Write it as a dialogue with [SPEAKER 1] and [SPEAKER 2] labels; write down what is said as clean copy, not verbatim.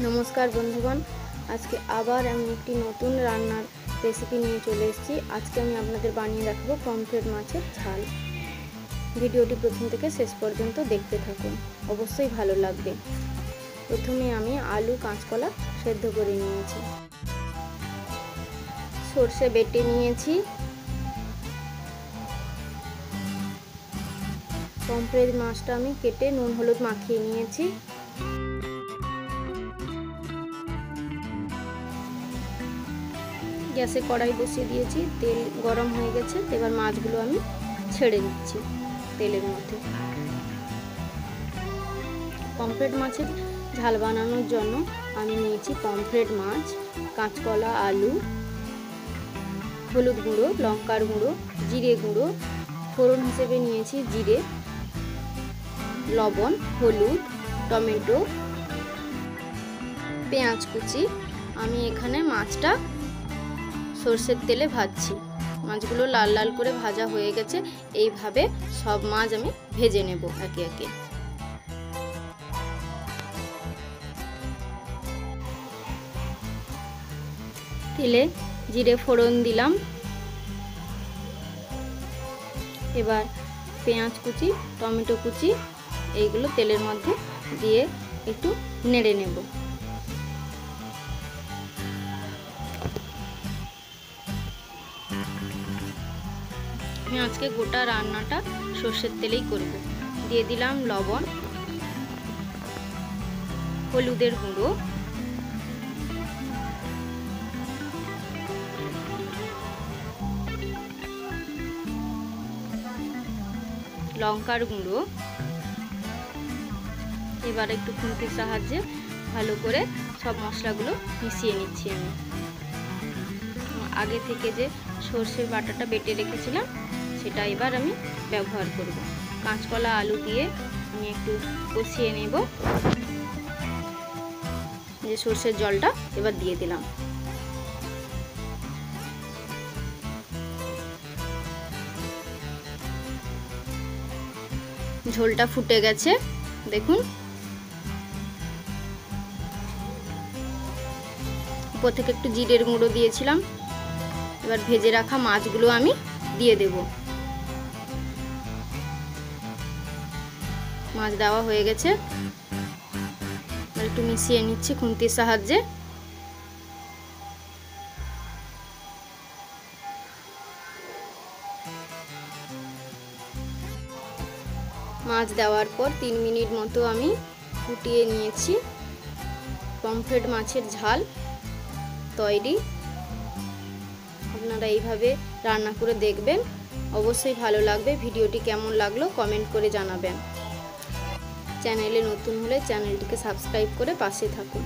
[SPEAKER 1] नमस्कार बंधुगण, आज के आबार एक नतून रान्नार रेसिपि निये चले एसेछि। आज के आमि आपनादेर बानिये देखाबो पमफ्रेट माछेर झाल। भिडियोटी प्रथम थेके शेष पर्यन्त देखते थाकुन, अवश्यई भालो लागबे। प्रथमे आमि आलू काँचकला सेদ্ধ करे नियेछि, सर्षे बेटे नियेछि, पमफ्रेट माछटा आमि केटे नुन हलुद माखिये नियेछि। गैसे कड़ाई बसिए दिएछि, तेल गरम हो गेछे। एबार माछगुलो आमि छेड़े दिচ্ছি तेलेर मধ্যে। पमफ्रेट माछेर झाल बानानोर जन्य आमि निয়েছি पमफ्रेट माछ, काँचकला, आलू, हलुद गुঁড়ো, लंकार गुঁড়ো, जिरे गुঁড়ো, फोड़न हिसेबे निয়েছি जिरे, लवण, हलुद, टमेटो, पेঁয়াজ कुचि। आमि एखाने माछटा সরষের তেলে ভাজছি। মাছগুলো লাল লাল করে ভাজা হয়ে গেছে। এইভাবে সব মাছ আমি ভেজে নেব একে একে। তেলে জিরে ফোড়ন দিলাম। এবার পেঁয়াজ কুচি, টমেটো কুচি এইগুলো তেলের মধ্যে দিয়ে একটু নেড়ে নেব। আমি আজকে গোটা রান্নাটা সরষের তেলেই করব। দিয়ে দিলাম লবণ, হলুদের গুঁড়ো, লঙ্কার গুঁড়ো। এবার একটু খুন্তির সাহায্যে ভালো করে সব মশলাগুলো মিশিয়ে নিচ্ছি। আমি আগে থেকে যে সরষের বাটাটা বেটে রেখেছিলাম সেটা এবার আমি ব্যবহার করব। কাঁচকলা আলু দিয়ে আমি একটু কষিয়ে নেব। যে সরষের জলটা এবার দিয়ে দিলাম। ঝোলটা ফুটে গেছে, দেখুন। উপর থেকে একটু জিরের গুঁড়ো দিয়েছিলাম। এবার ভেজে রাখা মাছগুলো আমি দিয়ে দেব। মাছ দেওয়া হয়ে গেছে, একটু মিশিয়ে নিচ্ছি খুন্তির সাহায্যে। মাছ দেওয়ার পর 3 মিনিট মতো আমি ফুটিয়ে নিয়েছি। পমফ্রেট মাছের ঝাল তৈরি। আপনারা এইভাবে রান্না করে দেখবেন, অবশ্যই ভালো লাগবে। ভিডিওটি কেমন লাগলো কমেন্ট করে জানাবেন। চ্যানেলে নতুন হলে চ্যানেলটিকে সাবস্ক্রাইব করে পাশে থাকুন।